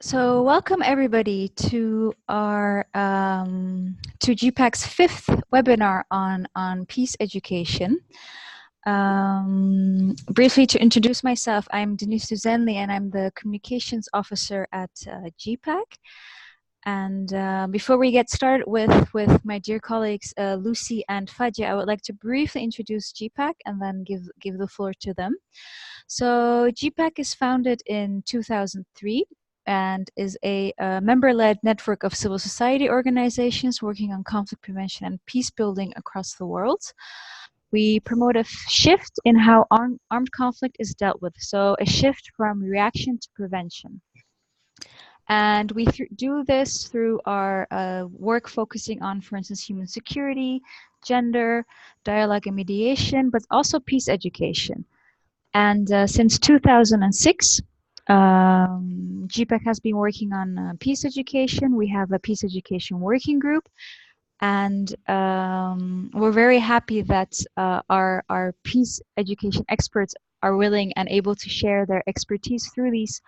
So welcome everybody to our to GPAC's fifth webinar on peace education. Briefly to introduce myself, I'm Denise Duzenli and I'm the communications officer at GPAC. And before we get started with my dear colleagues Lucy and Fatiha, I would like to briefly introduce GPAC and then give the floor to them. So GPAC is founded in 2003 and is a member-led network of civil society organizations working on conflict prevention and peace building across the world. We promote a shift in how armed conflict is dealt with, so a shift from reaction to prevention. And we do this through our work focusing on, for instance, human security, gender, dialogue and mediation, but also peace education. And since 2006, GPAC has been working on peace education. We have a peace education working group, and we're very happy that our peace education experts are willing and able to share their expertise through these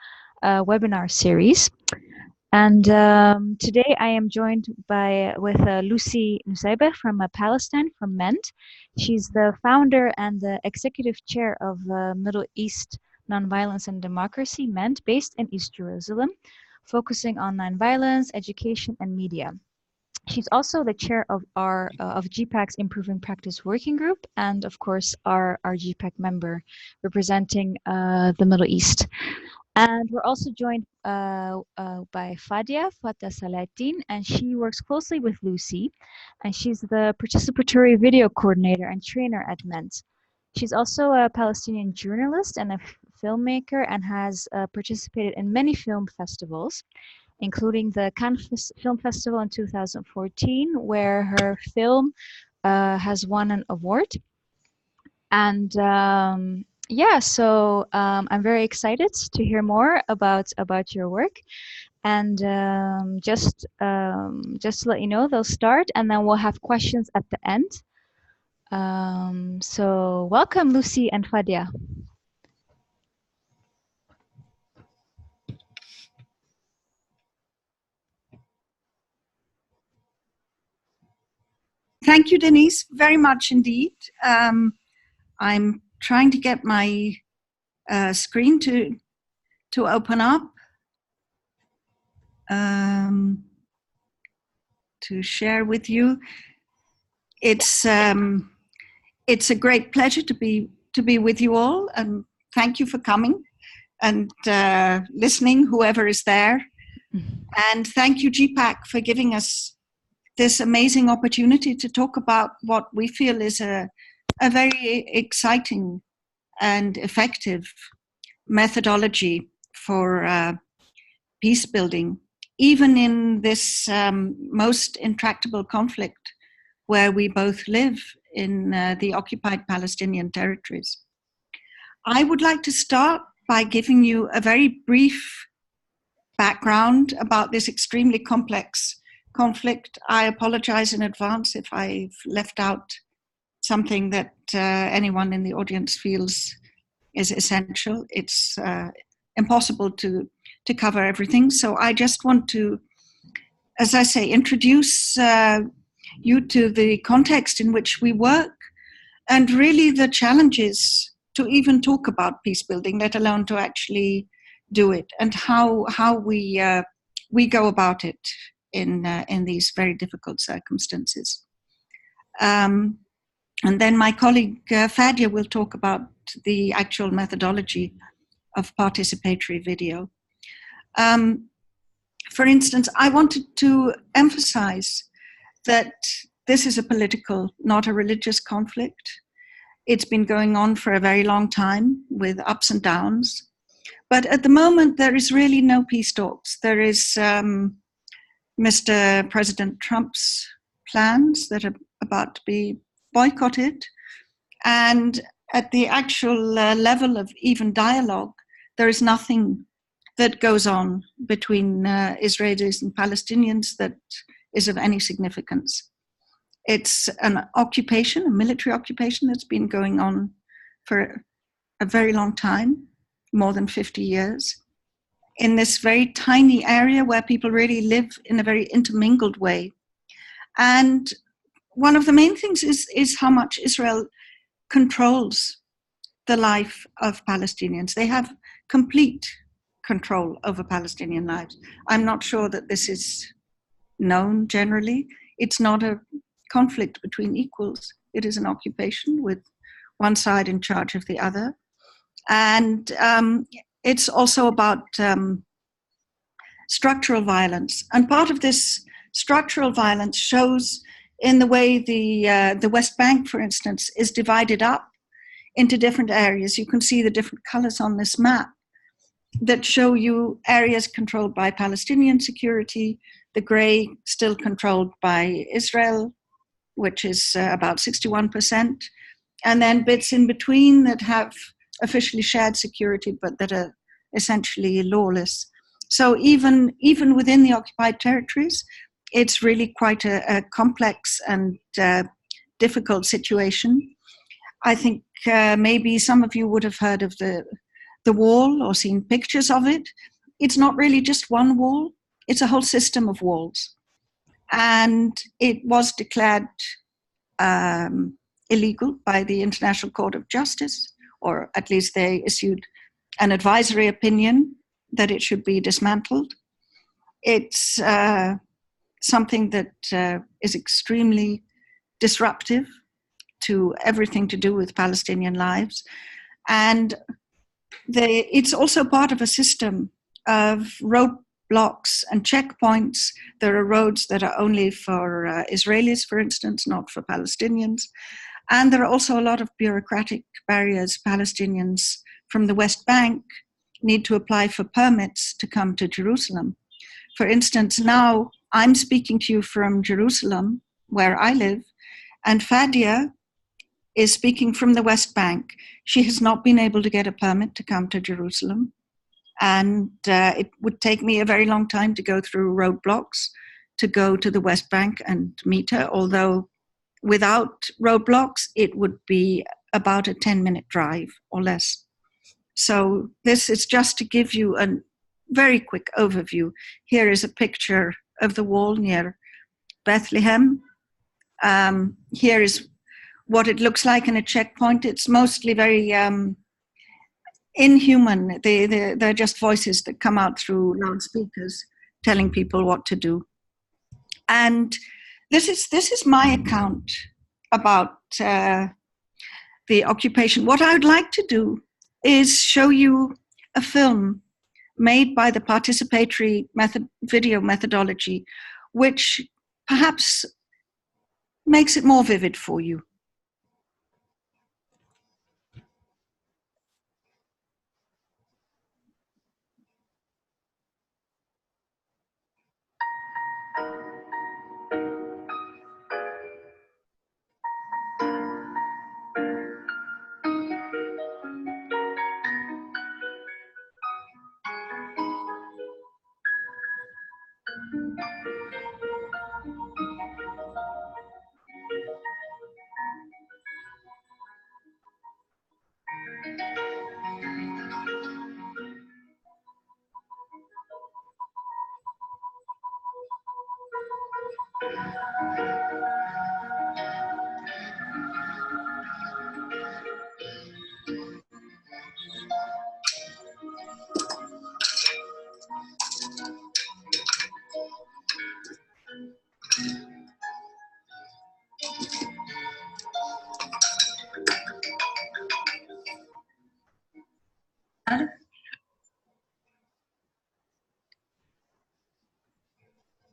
webinar series. And today I am joined with Lucy Nusseibeh from Palestine, from MEND. She's the founder and the executive chair of Middle East Nonviolence and Democracy, MEND, based in East Jerusalem, focusing on nonviolence, education, and media. She's also the chair of our of GPAC's Improving Practice Working Group, and of course our GPAC member representing the Middle East. And we're also joined by Fatiha Salatin, and she works closely with Lucy, and she's the participatory video coordinator and trainer at MEND. She's also a Palestinian journalist and a filmmaker and has participated in many film festivals, including the Cannes Film Festival in 2014, where her film has won an award. And yeah, so I'm very excited to hear more about your work, and just to let you know, they'll start and then we'll have questions at the end. So welcome, Lucy and Fatiha. Thank you, Denise, very much indeed. I'm trying to get my screen to open up to share with you. It's a great pleasure to be with you all, and thank you for coming and listening, whoever is there. And thank you, GPAC, for giving us this amazing opportunity to talk about what we feel is a very exciting and effective methodology for peace building, even in this most intractable conflict where we both live in the Occupied Palestinian Territories. I would like to start by giving you a very brief background about this extremely complex conflict. I apologize in advance if I've left out something that anyone in the audience feels is essential. It's impossible to cover everything. So I just want to, as I say, introduce you to the context in which we work, and really the challenges to even talk about peace building, let alone to actually do it, and how we go about it in these very difficult circumstances. And then my colleague Fatiha will talk about the actual methodology of participatory video. For instance, I wanted to emphasize that this is a political, not a religious conflict. It's been going on for a very long time with ups and downs. But at the moment, there is really no peace talks. There is Mr. President Trump's plans that are about to be boycotted. And at the actual level of even dialogue, there is nothing that goes on between Israelis and Palestinians that is of any significance. It's an occupation, a military occupation that's been going on for a very long time, more than 50 years. in this very tiny area where people really live in a very intermingled way. And one of the main things is how much Israel controls the life of Palestinians. They have complete control over Palestinian lives. I'm not sure that this is known generally. It's not a conflict between equals. It is an occupation with one side in charge of the other. And it's also about structural violence. And part of this structural violence shows in the way the West Bank, for instance, is divided up into different areas. You can see the different colors on this map that show you areas controlled by Palestinian security, the gray still controlled by Israel, which is about 61%, and then bits in between that have officially shared security, but that are essentially lawless. So even within the occupied territories, it's really quite a complex and difficult situation. I think maybe some of you would have heard of the wall or seen pictures of it. It's not really just one wall, it's a whole system of walls. And it was declared illegal by the International Court of Justice, or at least they issued an advisory opinion that it should be dismantled. It's something that is extremely disruptive to everything to do with Palestinian lives. And it's also part of a system of roadblocks and checkpoints. There are roads that are only for Israelis, for instance, not for Palestinians. And there are also a lot of bureaucratic barriers. Palestinians from the West Bank need to apply for permits to come to Jerusalem. For instance, now I'm speaking to you from Jerusalem, where I live, and Fatiha is speaking from the West Bank. She has not been able to get a permit to come to Jerusalem. And it would take me a very long time to go through roadblocks to go to the West Bank and meet her, although without roadblocks, it would be about a 10-minute drive or less. So this is just to give you a very quick overview. Here is a picture of the wall near Bethlehem. Here is what it looks like in a checkpoint. It's mostly very inhuman. They're just voices that come out through loudspeakers telling people what to do. And this is my account about the occupation. What I would like to do is show you a film made by the Participatory Method video methodology, which perhaps makes it more vivid for you.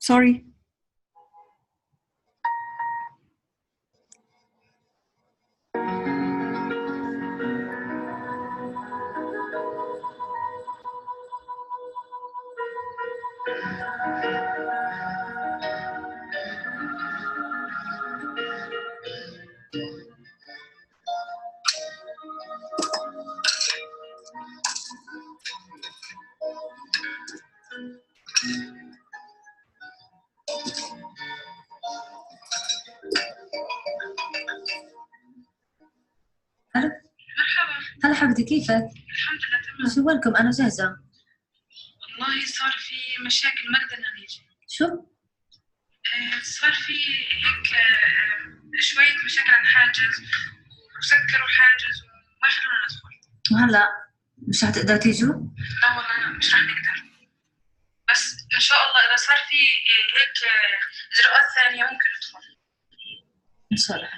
Sorry. هلا حبيبتي كيفك؟ الحمد لله تمام. شو بالكم أنا جاهزة. والله صار في مشاكل ما قدرنا نيجي. شو؟ صار في هيك شوية مشاكل عن حاجز وسكروا الحاجز وما خلونا ندخل. وهلا مش هتقدر تيجوا؟ لا والله مش رح نقدر. بس إن شاء الله إذا صار في هيك إجراءات ثانية ممكن ندخل. إن شاء الله.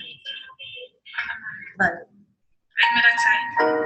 باي. عيد ميلاد سعيد.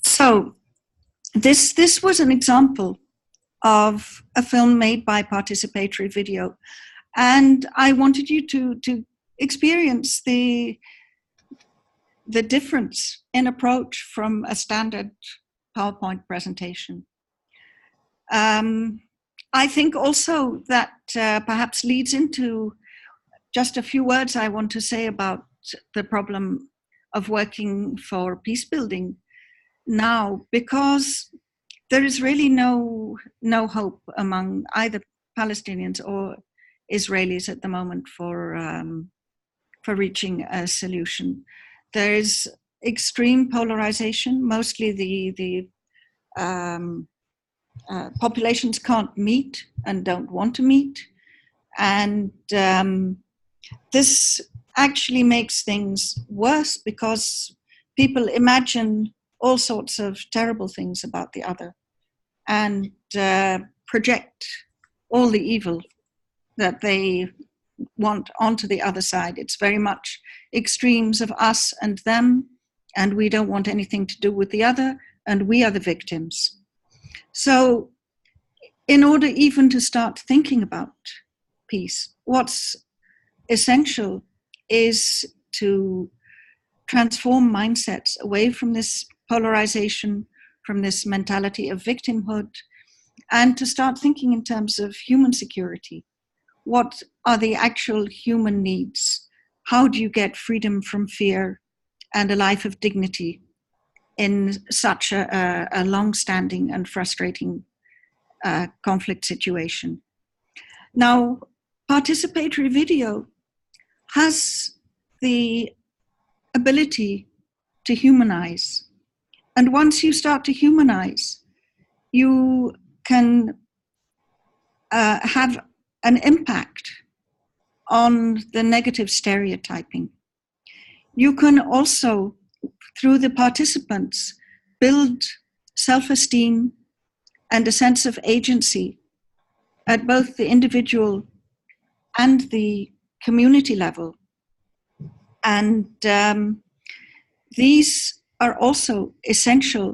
So this was an example of a film made by Participatory Video, and I wanted you to experience the difference in approach from a standard PowerPoint presentation. I think also that perhaps leads into just a few words I want to say about the problem of working for peace building now, because there is really no hope among either Palestinians or Israelis at the moment for reaching a solution. There is extreme polarization. Mostly the populations can't meet and don't want to meet, and this actually makes things worse because people imagine all sorts of terrible things about the other and project all the evil that they want onto the other side. It's very much extremes of us and them, and we don't want anything to do with the other, and we are the victims. So in order even to start thinking about peace, what's essential is to transform mindsets away from this polarization, from this mentality of victimhood, and to start thinking in terms of human security. What are the actual human needs? How do you get freedom from fear and a life of dignity in such a long-standing and frustrating conflict situation? Now, participatory video has the ability to humanize. And once you start to humanize, you can have an impact on the negative stereotyping. You can also, through the participants, build self-esteem and a sense of agency at both the individual and the community level. And these are also essential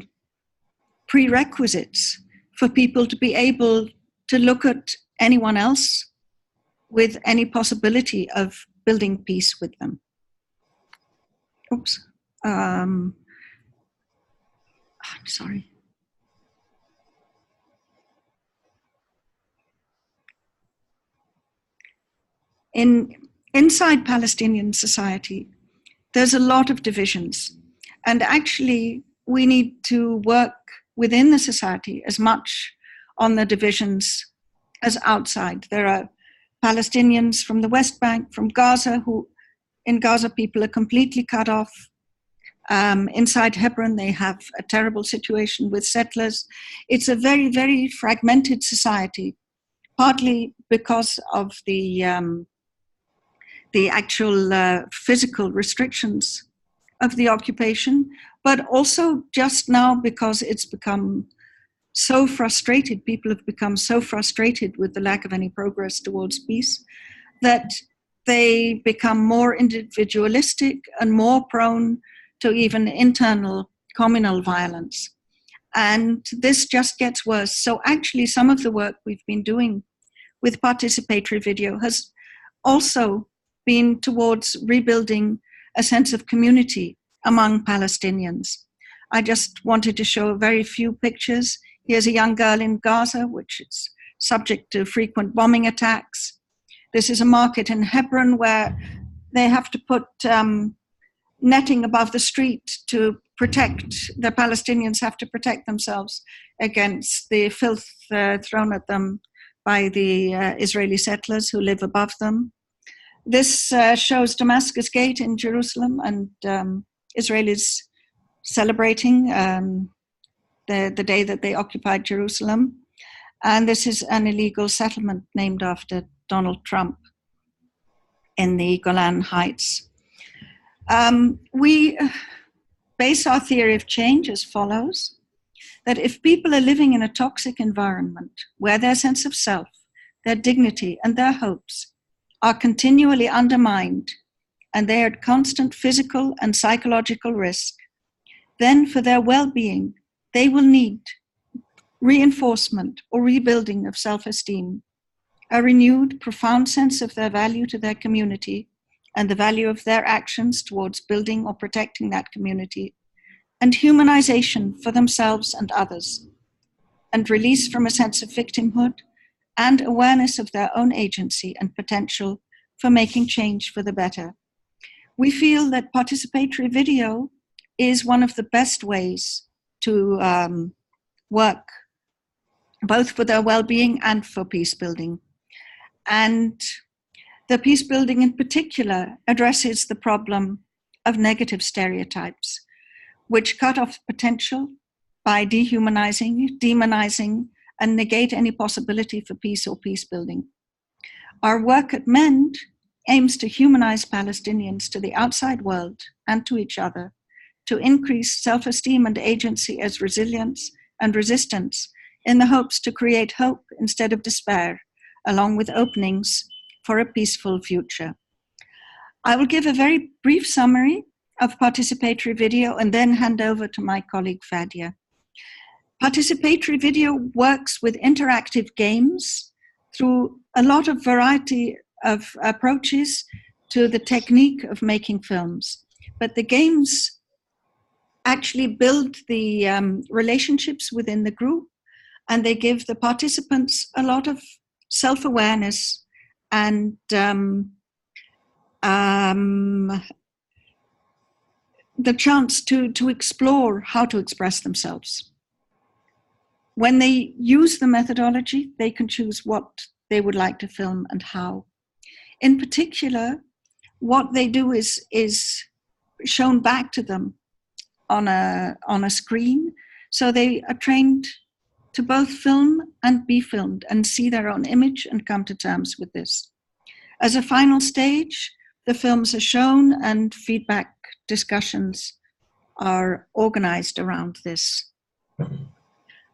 prerequisites for people to be able to look at anyone else with any possibility of building peace with them. Oops. I'm sorry. Inside Palestinian society, there's a lot of divisions. And actually, we need to work within the society as much on the divisions as outside. There are Palestinians from the West Bank, from Gaza, who in Gaza people are completely cut off. Inside Hebron, they have a terrible situation with settlers. It's a very, very fragmented society, partly because of the the actual physical restrictions of the occupation, but also just now because it's become so frustrated, people have become so frustrated with the lack of any progress towards peace, that they become more individualistic and more prone to even internal communal violence. And this just gets worse. So actually some of the work we've been doing with participatory video has also been towards rebuilding a sense of community among Palestinians. I just wanted to show a very few pictures. Here's a young girl in Gaza, which is subject to frequent bombing attacks. This is a market in Hebron where they have to put netting above the street to protect, the Palestinians have to protect themselves against the filth thrown at them by the Israeli settlers who live above them. This shows Damascus Gate in Jerusalem, and Israelis celebrating the day that they occupied Jerusalem. And this is an illegal settlement named after Donald Trump in the Golan Heights. We base our theory of change as follows: that if people are living in a toxic environment where their sense of self, their dignity, and their hopes are continually undermined, and they are at constant physical and psychological risk, then for their well-being, they will need reinforcement or rebuilding of self-esteem, a renewed, profound sense of their value to their community and the value of their actions towards building or protecting that community, and humanization for themselves and others, and release from a sense of victimhood and awareness of their own agency and potential for making change for the better. We feel that participatory video is one of the best ways to work, both for their well-being and for peace building. And the peace building in particular addresses the problem of negative stereotypes, which cut off potential by dehumanizing, demonizing, and negate any possibility for peace or peace building. Our work at MEND aims to humanize Palestinians to the outside world and to each other, to increase self-esteem and agency as resilience and resistance, in the hopes to create hope instead of despair, along with openings for a peaceful future. I will give a very brief summary of participatory video and then hand over to my colleague Fatiha. Participatory video works with interactive games through a lot of variety of approaches to the technique of making films. But the games actually build the relationships within the group, and they give the participants a lot of self-awareness and the chance to explore how to express themselves. When they use the methodology, they can choose what they would like to film and how. In particular, what they do is shown back to them on a screen, so they are trained to both film and be filmed and see their own image and come to terms with this. As a final stage, the films are shown and feedback discussions are organized around this.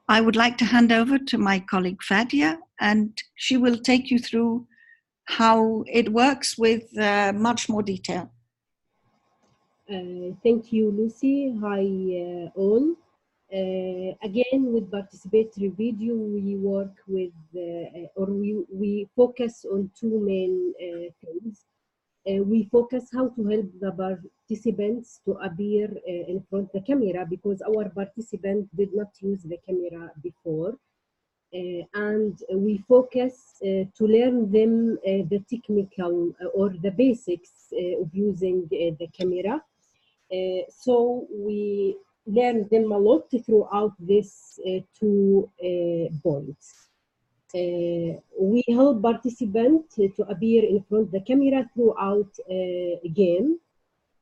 I would like to hand over to my colleague Fatiha, and she will take you through how it works with much more detail. Thank you, Lucy. Hi, all. Again, with participatory video, we work with, we focus on two main things. We focus how to help the participants to appear in front of the camera, because our participants did not use the camera before. And we focus to learn them the technical or the basics of using the camera. So we learn them a lot throughout this 2 points. We help participants to appear in front of the camera throughout a game.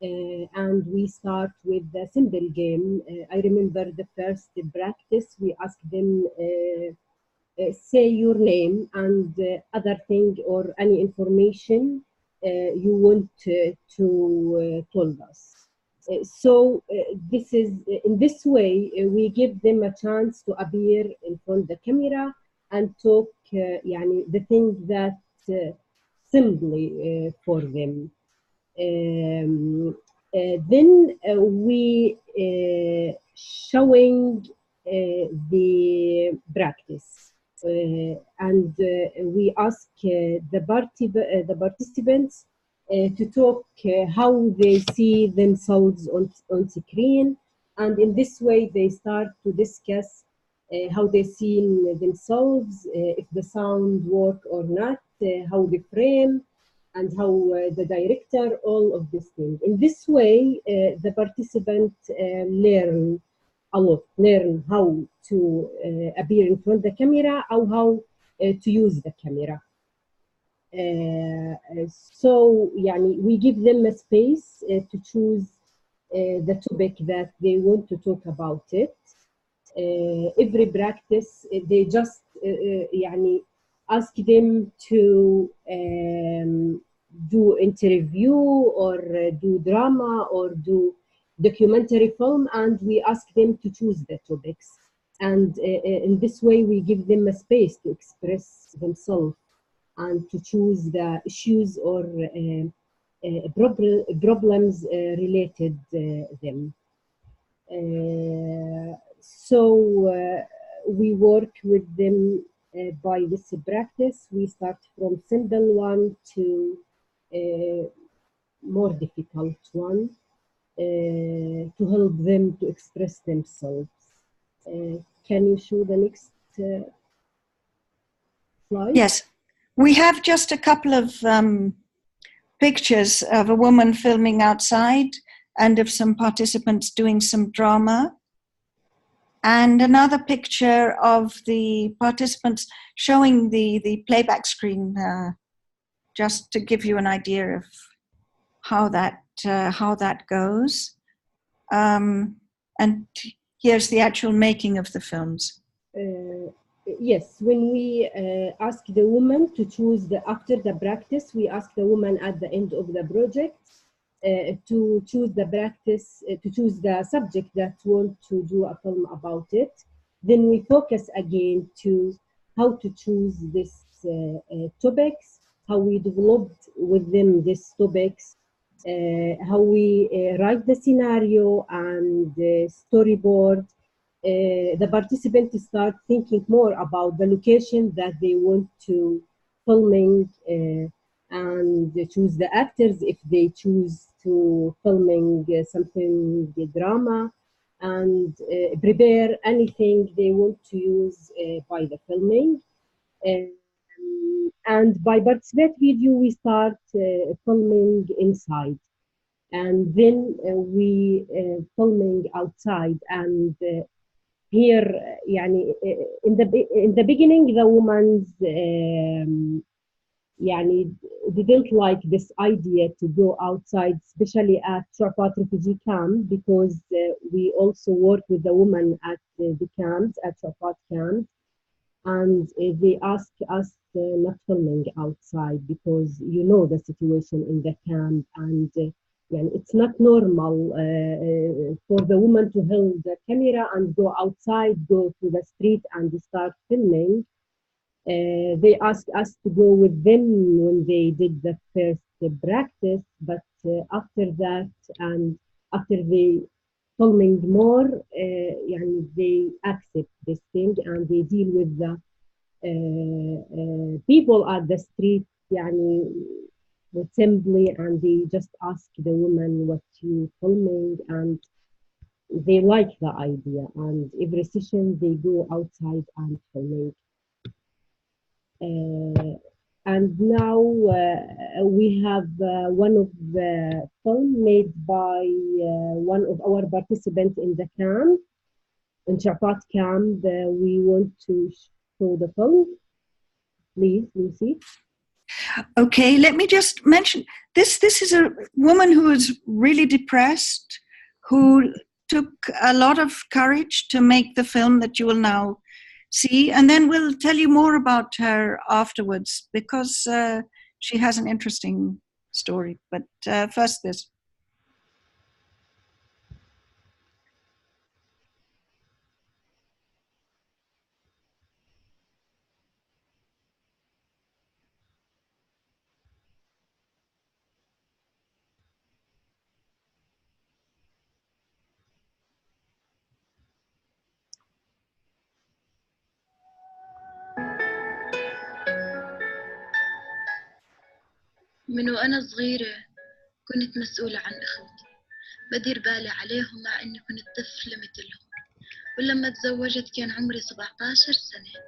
And we start with the simple game. I remember the first practice, we asked them say your name and other thing or any information you want to told us. So this is in this way we give them a chance to appear in front of the camera and talk يعني the thing that simply for them. Then we showing the practice and we ask the participants to talk how they see themselves on screen, and in this way they start to discuss how they see themselves, if the sound work or not, how they frame, and how the director, all of these things. In this way, the participant learn a lot, learn how to appear in front of the camera or how to use the camera. So يعني, we give them a space to choose the topic that they want to talk about it. Every practice they just يعني ask them to do interview or do drama or do documentary film, and we ask them to choose the topics, and in this way we give them a space to express themselves and to choose the issues or problems related them. So we work with them by this practice. We start from simple one to more difficult one to help them to express themselves. Can you show the next slide? Yes, we have just a couple of pictures of a woman filming outside and of some participants doing some drama. And another picture of the participants showing the playback screen, just to give you an idea of how that goes. And here's the actual making of the films. Yes, when we ask the woman to choose after the practice, we ask the woman at the end of the project to choose the practice, to choose the subject that want to do a film about it. Then we focus again to how to choose these topics, how we developed with them these topics, how we write the scenario and storyboard. The participants start thinking more about the location that they want to filming and choose the actors if they choose to filming something drama, and prepare anything they want to use by the filming. And by participate video, we start filming inside, and then we filming outside. And here يعني in the beginning the women's يعني didn't like this idea to go outside, especially at Sharpat refugee camp, because we also work with the women at the camps, at Sharpat camps, and they ask us not filming outside because you know the situation in the camp, and it's not normal for the woman to hold the camera and go outside, go to the street and start filming. They asked us to go with them when they did the first practice, but after that and after they filming more, they accept this thing and they deal with the people at the street simply, and they just ask the woman what you filming, and they like the idea, and every session they go outside and filming. And now we have one of the film made by one of our participants in the camp, in Sharpat camp. We want to show the film. Please, Lucy. Okay, let me just mention, this is a woman who is really depressed, who took a lot of courage to make the film that you will now see, and then we'll tell you more about her afterwards, because she has an interesting story. But first this. من وأنا صغيرة كنت مسؤولة عن أخوتي، بدير بالي عليهم مع إني كنت طفلة مثلهم، ولما تزوجت كان عمري 17 سنة.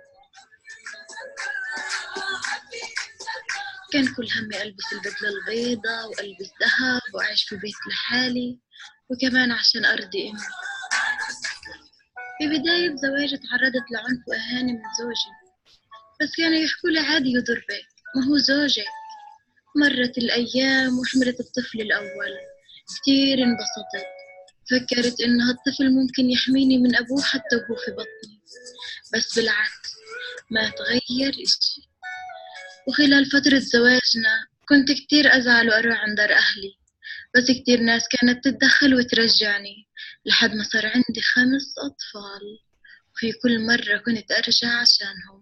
كان كل همي ألبس البدلة البيضة وألبس ذهب وأعيش في بيت لحالي، وكمان عشان أرضي أمي. في بداية زواجي تعرضت لعنف وإهانة من زوجي، بس كانوا يحكوا لي عادي يضربك، ما هو زوجك. مرت الأيام وحملت الطفل الأول، كتير انبسطت، فكرت إنه هالطفل ممكن يحميني من أبوه حتى وهو في بطني، بس بالعكس ما تغير إشي. وخلال فترة زواجنا كنت كتير أزعل وأروح عند دار أهلي، بس كتير ناس كانت تتدخل وترجعني لحد ما صار عندي 5 أطفال، وفي كل مرة كنت أرجع عشانهم.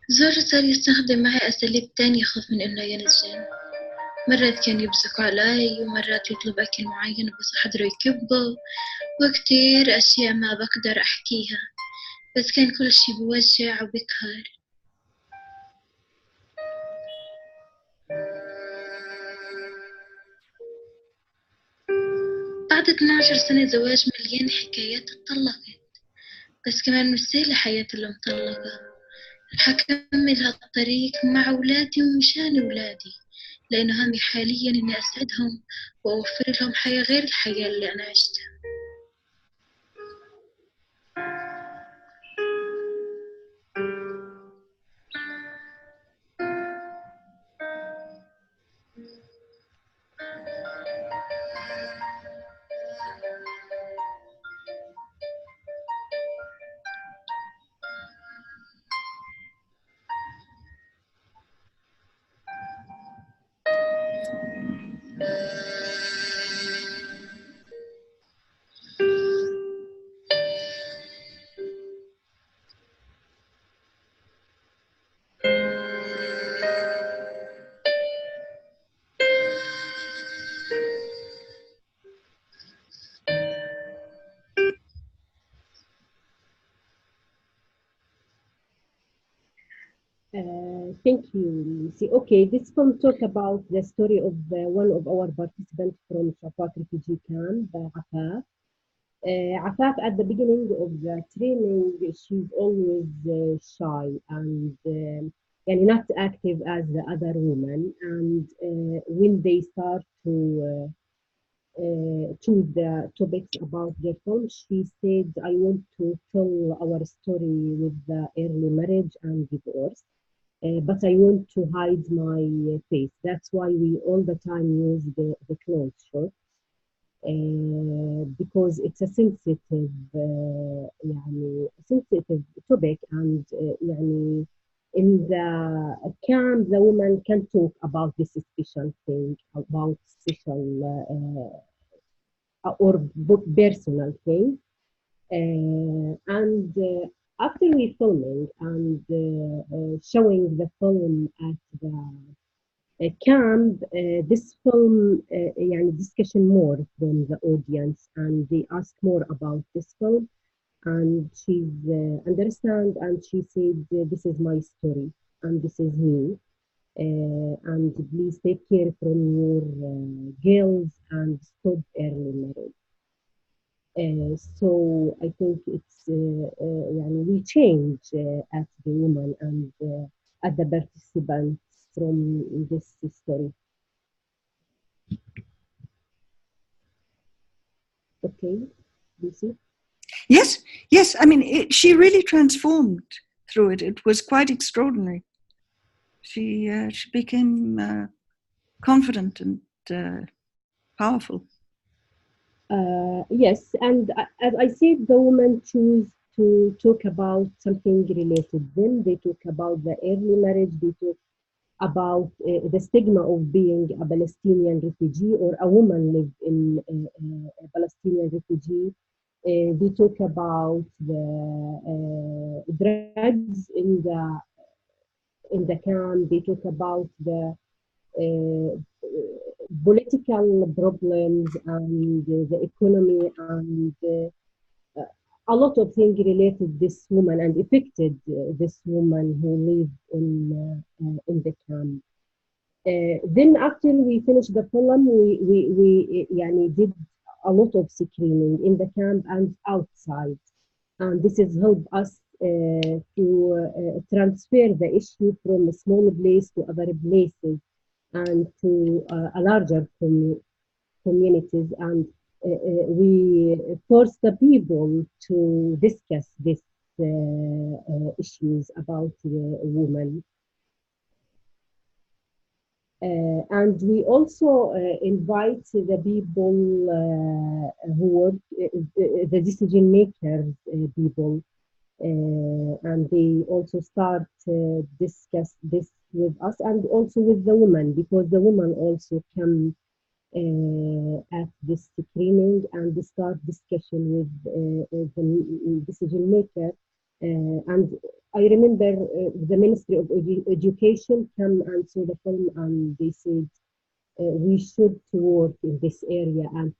زوجي صار يستخدم معي أساليب تانية خوف من إنه ينسجن. مرات كان يبصق علي ومرات يطلب أكل معين بس أحضره يكبه، وكتير أشياء ما بقدر أحكيها، بس كان كل شي بوجع وبقهر. بعد 12 سنة زواج مليان حكايات اتطلقت، بس كمان مش سهلة حياة المطلقة. رح أكمل هالطريق مع أولادي ومشان أولادي، لأنه همي حاليا إني أسعدهم وأوفر لهم حياة غير الحياة اللي أنا عشتها. Thank you, Lucy. Okay, this film talk about the story of one of our participants from Shafat refugee camp, Afaf. Afaf, at the beginning of the training, she's always shy and and not active as the other women. And when they start to choose the topics about their film, she said, I want to tell our story with the early marriage and divorce. But I want to hide my face. That's why we all the time use the clothes shot because it's a sensitive sensitive topic and يعني in the camp the woman can talk about this special thing, about special or personal thing. And after we filming and showing the film at the camp, this film يعني discussion more from the audience and they ask more about this film and she's understand and she said this is my story and this is me and please take care from your girls and stop early marriage. So I think it's يعني we change as the woman and as the participants from this story. Okay, Lucy? Yes, yes. I mean, she really transformed through it. It was quite extraordinary. She became confident and powerful. Yes, and as I said, the woman choose to talk about something related to them. They talk about the early marriage. They talk about the stigma of being a Palestinian refugee or a woman live in a Palestinian refugee. They talk about the drugs in the camp. They talk about the political problems and the economy and a lot of things related this woman and affected this woman who lived in the camp. Then after we finished the film, we يعني did a lot of screening in the camp and outside, and this has helped us to transfer the issue from a small place to other places and to a larger communities, and we force the people to discuss these issues about women. And we also invite the people who work, the decision makers people, and they also start discuss this with us and also with the women, because the women also come at this screening and they start discussion with the decision maker. And I remember the Ministry of Education come and saw the film and they said we should work in this area and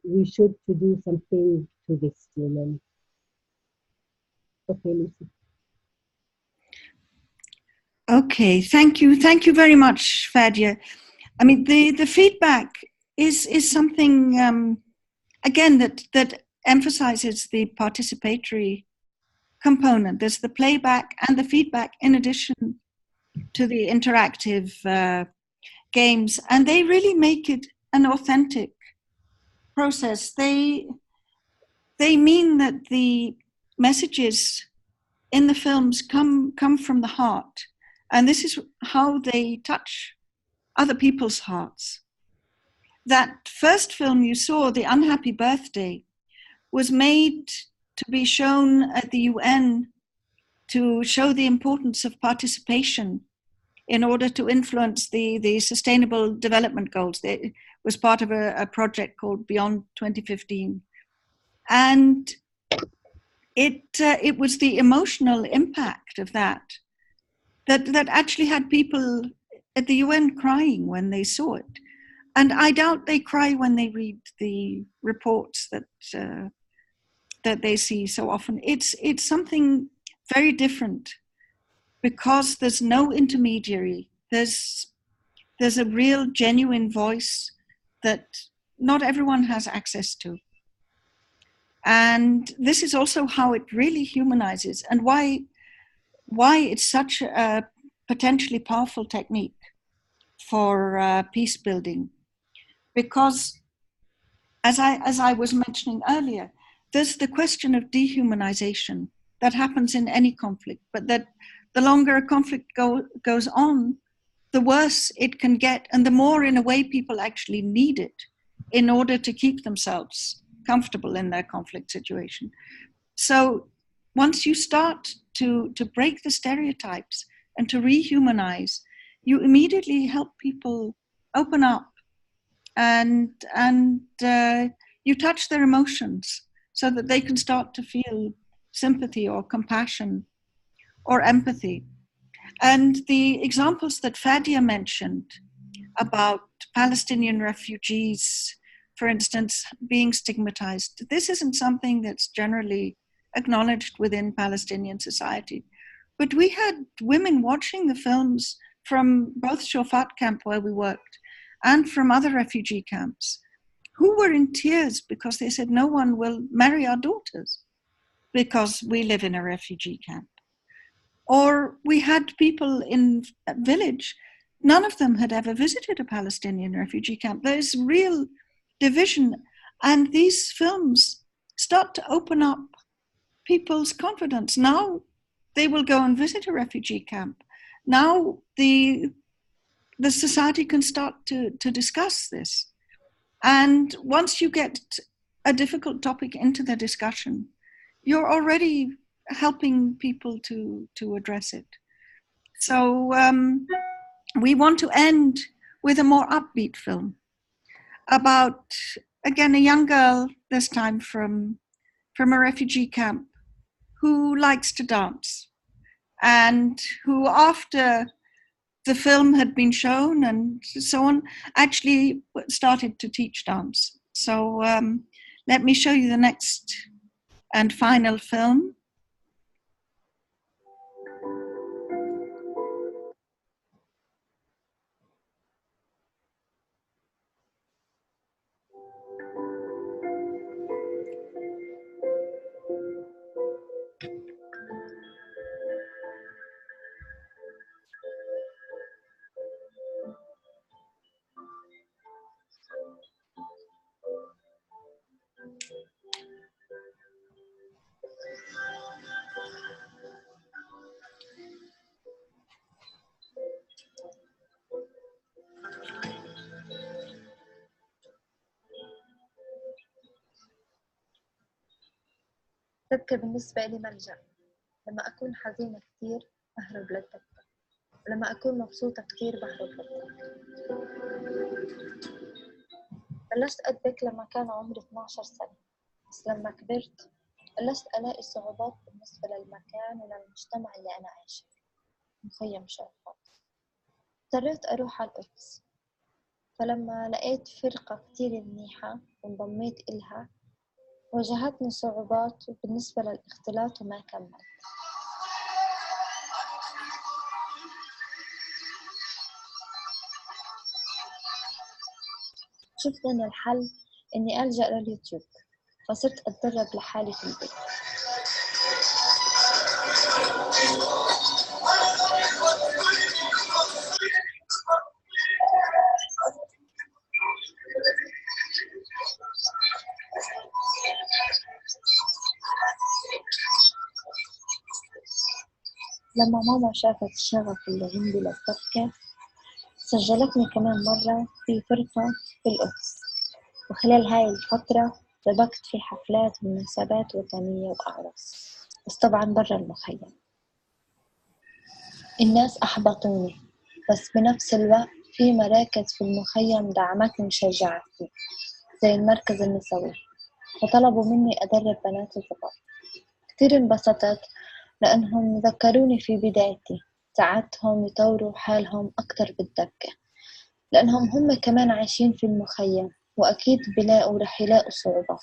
we should to do something to this woman. Okay, Lucy. Okay, thank you very much, Fadia. I mean, the feedback is something again that emphasizes the participatory component. There's the playback and the feedback in addition to the interactive games, and they really make it an authentic process. They mean that the messages in the films come from the heart, and this is how they touch other people's hearts. That first film you saw, The Unhappy Birthday, was made to be shown at the UN to show the importance of participation in order to influence the Sustainable Development Goals. It was part of a project called Beyond 2015. And it was the emotional impact of that actually had people at the UN crying when they saw it. And I doubt they cry when they read the reports that they see so often. It's something very different because there's no intermediary. There's a real genuine voice that not everyone has access to. And this is also how it really humanizes and why it's such a potentially powerful technique for peace building. Because as I was mentioning earlier, there's the question of dehumanization that happens in any conflict, but that the longer a conflict goes on, the worse it can get, and the more in a way people actually need it in order to keep themselves comfortable in their conflict situation. So once you start to break the stereotypes and to rehumanize, you immediately help people open up and you touch their emotions so that they can start to feel sympathy or compassion or empathy. And the examples that Fadia mentioned about Palestinian refugees, for instance, being stigmatized, this isn't something that's generally acknowledged within Palestinian society. But we had women watching the films from both Shofat camp where we worked and from other refugee camps who were in tears because they said no one will marry our daughters because we live in a refugee camp. Or we had people in a village, none of them had ever visited a Palestinian refugee camp. There's real division, and these films start to open up people's confidence. Now they will go and visit a refugee camp. Now the society can start to discuss this. And once you get a difficult topic into the discussion, you're already helping people to address it. So we want to end with a more upbeat film about, again, a young girl, this time from a refugee camp, who likes to dance, and who, after the film had been shown and so on, actually started to teach dance. So let me show you the next and final film. الدبكة بالنسبة لي ملجأ. لما أكون حزينة كتير أهرب للدبكة، ولما أكون مبسوطة كتير بهرب للدبكة. بلشت أدبك لما كان عمري 12 سنة، بس لما كبرت بلشت ألاقي صعوبات بالنسبة للمكان وللمجتمع اللي أنا عايشة فيه، مخيم شرفات. اضطريت أروح على القدس، فلما لقيت فرقة كتير منيحة وانضميت إلها واجهتني صعوبات بالنسبة للاختلاط وما كملت. شفت إن الحل إني ألجأ لليوتيوب، فصرت أتدرب لحالي في البيت. لما ماما شافت الشغف اللي عندي للدبكة سجلتني كمان مرة في فرقة في القدس، وخلال هاي الفترة دبكت في حفلات ومناسبات وطنية وأعراس، بس طبعا برا المخيم. الناس أحبطوني، بس بنفس الوقت في مراكز في المخيم دعمتني وشجعتني زي المركز النسوي، وطلبوا مني أدرب بنات الصغار. كتير انبسطت لأنهم ذكروني في بدايتي، ساعدتهم يطوروا حالهم أكتر بالدبكة، لأنهم هم كمان عايشين في المخيم وأكيد رح يلاقوا صعوبات.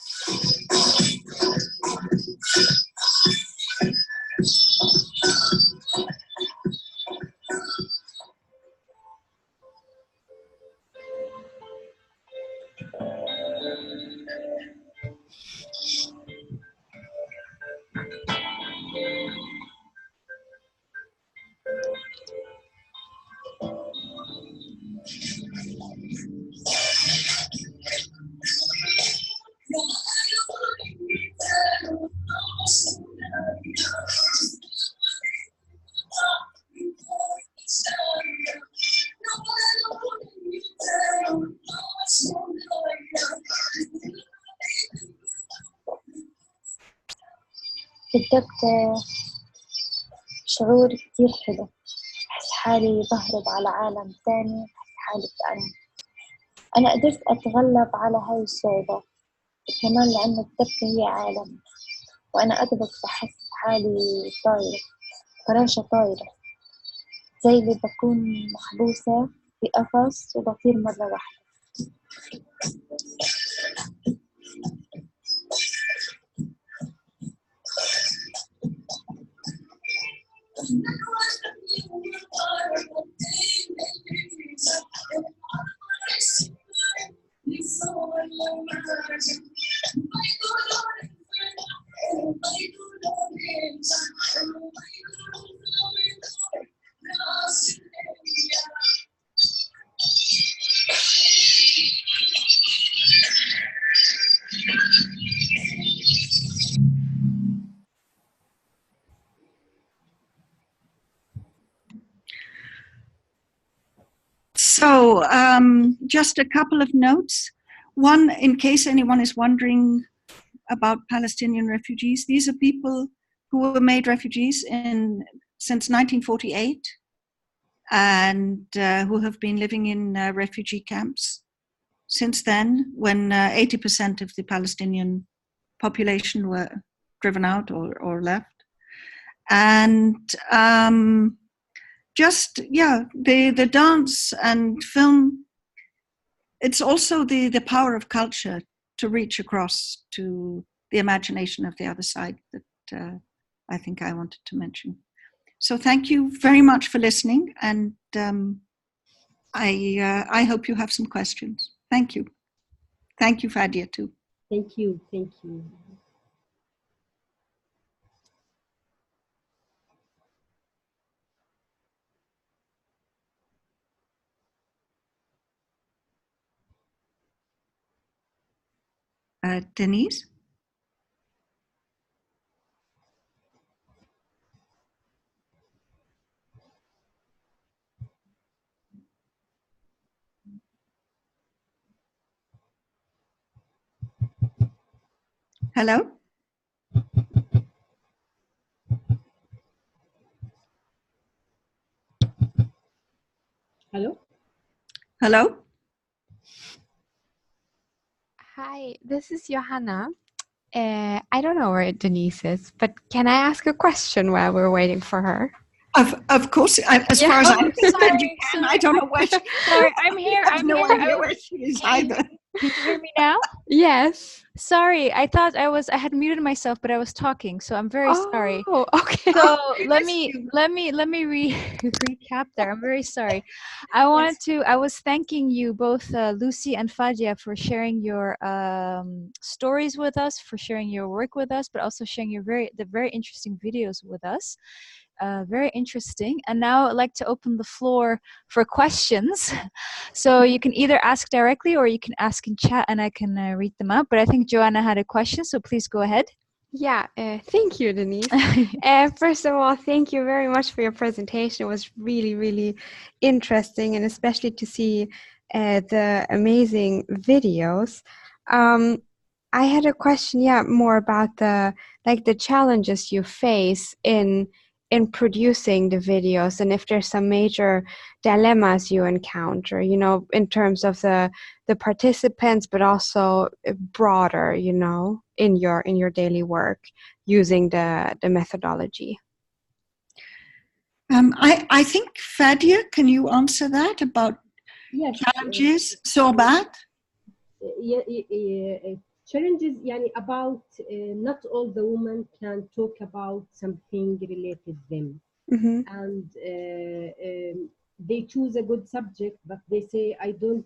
في الدبكة شعور كتير حلو، بحس حالي بهرب على عالم تاني، بحس حالي بأمان. أنا قدرت أتغلب على هاي الصعوبات، وكمان لأن الدبكة هي عالم، وأنا أدبك بحس حالي طايرة، فراشة طايرة، زي اللي بكون محبوسة في قفص وبطير مرة واحدة. So just a couple of notes. One, in case anyone is wondering about Palestinian refugees. These are people who were made refugees since 1948 and who have been living in refugee camps since then, when 80% of the Palestinian population were driven out or left. And the dance and film, it's also the power of culture to reach across to the imagination of the other side that I think I wanted to mention. So thank you very much for listening, and I hope you have some questions. Thank you. Thank you, Fadia, too. Thank you. Thank you. Denise? Hello? Hello? Hello? Hi, this is Johanna. I don't know where Denise is, but can I ask a question while we're waiting for her? Of course, as far as I'm concerned, you can. I don't know where she is. Sorry, I'm here. I have no idea where she is either. Can you hear me now? Yes. Sorry, I thought I had muted myself, but I was talking, so I'm very sorry. Oh, okay. So let me recap there. I'm very sorry. I was thanking you both, Lucy and Fadia, for sharing your stories with us, for sharing your work with us, but also sharing the very interesting videos with us. Very interesting. And now I'd like to open the floor for questions. So you can either ask directly or you can ask in chat and I can read them out. But I think Joanna had a question, so please go ahead. Yeah, thank you, Denise. First of all, thank you very much for your presentation. It was really, really interesting, and especially to see the amazing videos. I had a question, more about the challenges you face in producing the videos, and if there's some major dilemmas you encounter, in terms of the participants, but also broader, in your daily work using the methodology. I think, Fadia, can you answer that about challenges? Sobat? Challenges, about not all the women can talk about something related to them. Mm-hmm. And they choose a good subject, but they say, I want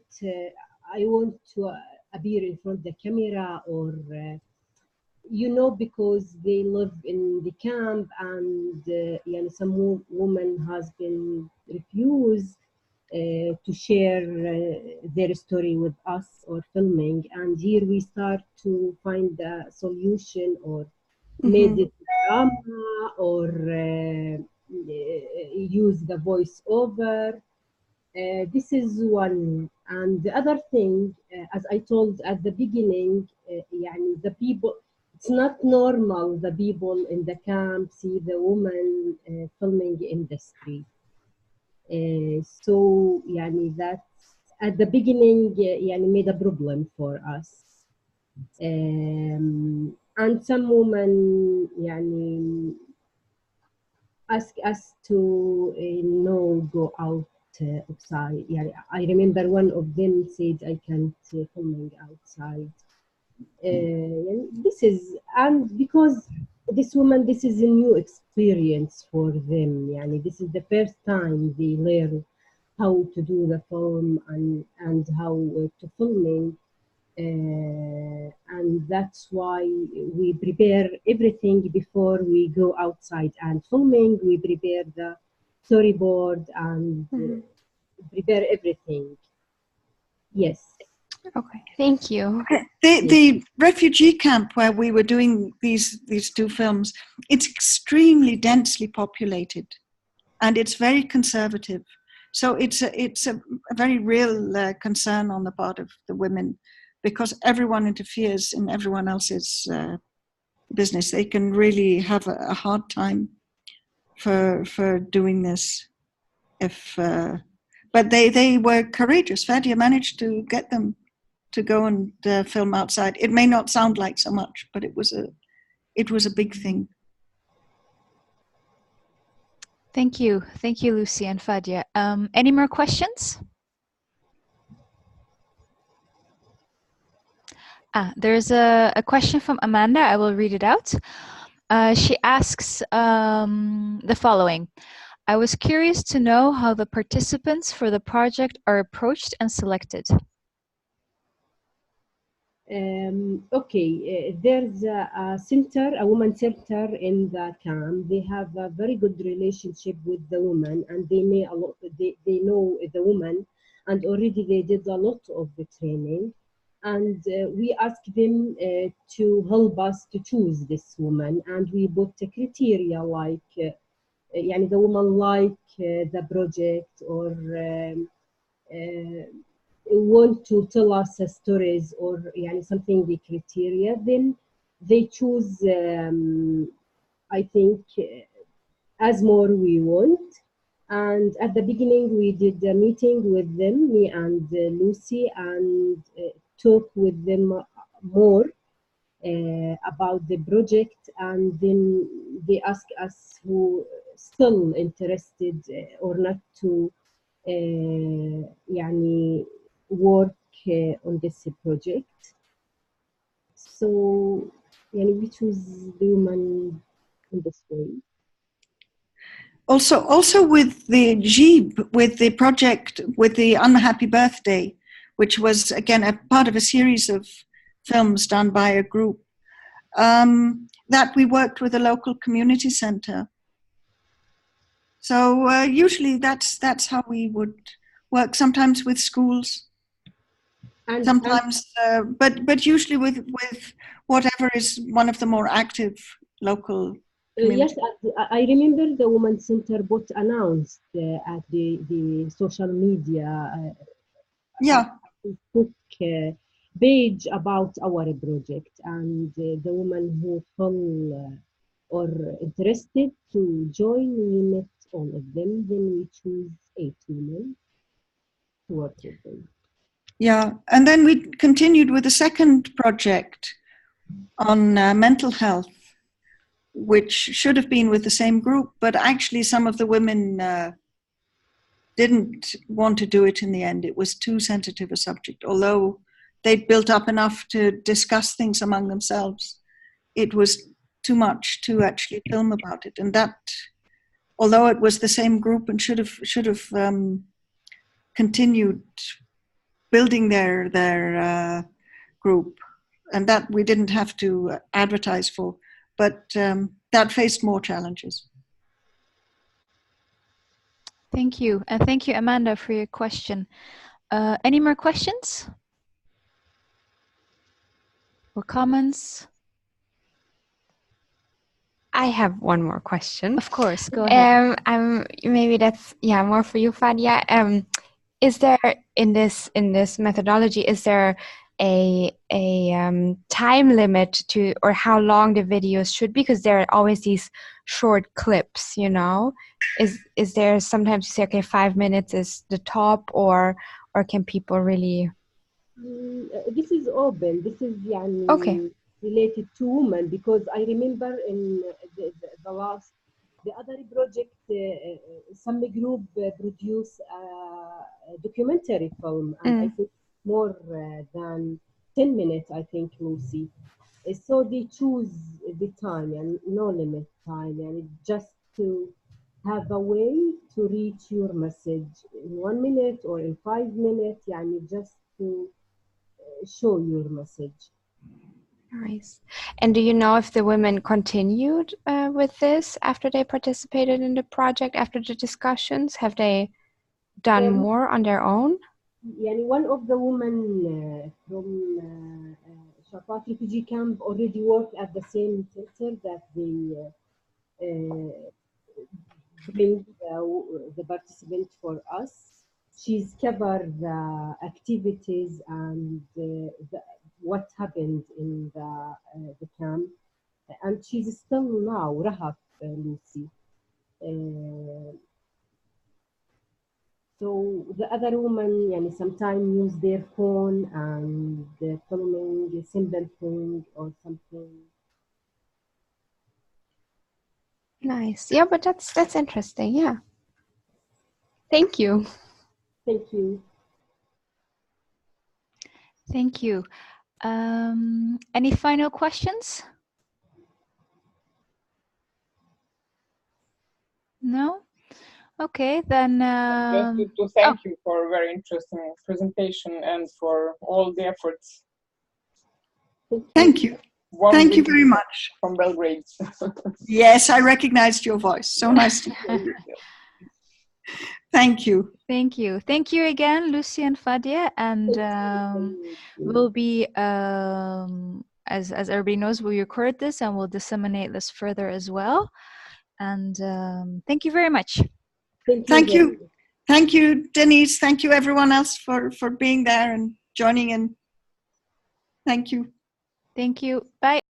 to appear in front of the camera, or because they live in the camp, and some woman has been refused to share their story with us or filming. And here we start to find a solution, or made it drama, or use the voice over. This is one. And the other thing, as I told at the beginning, the people, it's not normal the people in the camp see the woman filming industry. So that at the beginning made a problem for us. And some women ask us to go out outside. I remember one of them said, I can't filming outside. And because this is a new experience for them. This is the first time they learn how to do the film and how to filming. And that's why we prepare everything before we go outside and filming. We prepare the storyboard and prepare everything. Yes. Okay, thank you. The refugee camp where we were doing these two films, it's extremely densely populated, and it's very conservative. So it's a very real concern on the part of the women because everyone interferes in everyone else's business. They can really have a hard time for doing this. But they were courageous. Fatiha managed to get them to go and film outside. It may not sound like so much, but it was a big thing. Thank you, Lucy and Fadia. Any more questions? There's a question from Amanda. I will read it out. She asks the following. I was curious to know how the participants for the project are approached and selected. There's a center, a woman center in the camp. They have a very good relationship with the woman, and they know the woman, and already they did a lot of the training. And we asked them to help us to choose this woman, and we put a criteria like the woman like the project or want to tell us stories or something, the criteria. Then they choose I think as more we want. And at the beginning we did a meeting with them, me and Lucy, and talk with them more about the project, and then they ask us who still interested or not to work on this project. So we choose the woman in this way. Also with the Jeep, with the project, with the Unhappy Birthday, which was again a part of a series of films done by a group, that we worked with a local community center. So usually that's how we would work. Sometimes with schools, and sometimes, but usually with whatever is one of the more active local. Yes, I remember the Women's Center both announced at the social media Facebook page about our project, and the women who feel or interested to join, we met all of them. Then we choose 8 women to work with them. Yeah, and then we continued with a second project on mental health, which should have been with the same group, but actually some of the women didn't want to do it in the end. It was too sensitive a subject. Although they'd built up enough to discuss things among themselves, it was too much to actually film about it. And that, although it was the same group and should have continued building their group, and that we didn't have to advertise for, but that faced more challenges. Thank you. And thank you, Amanda, for your question. Any more questions or comments? I have one more question. Of course, go ahead. Maybe that's more for you, Fadia. Is there in this methodology, is there a time limit to, or how long the videos should be? Because there are always these short clips, Is there sometimes you say, okay, 5 minutes is the top, or can people really? This is open. This is okay. Related to women, because I remember in the other project, some group produced a documentary film, and I think more than 10 minutes, I think, Lucy. So they choose the time and no limit time, and just to have a way to reach your message in 1 minute or in 5 minutes, just to show your message. Nice. And do you know if the women continued with this after they participated in the project, after the discussions? Have they done more on their own? One of the women from Shafat refugee camp already worked at the same center that they bring the participants for us. she's covered the activities and what happened in the camp, and she's still now Rahaf, Lucy. So the other women, sometimes use their phone and filming a simple thing or something. Nice. Yeah, but that's interesting. Yeah. Thank you. Thank you. Thank you. Any final questions? No? Okay, then. Just to thank you for a very interesting presentation and for all the efforts. Thank you. Thank you very much. From Belgrade. Yes, I recognized your voice. So nice to hear you. Thank you. Thank you. Thank you again, Lucy and Fadia. And we'll be, as everybody knows, we record this and we'll disseminate this further as well. And thank you very much. Thank you. Thank you, Denise. Thank you, everyone else, for being there and joining in. Thank you. Thank you. Bye.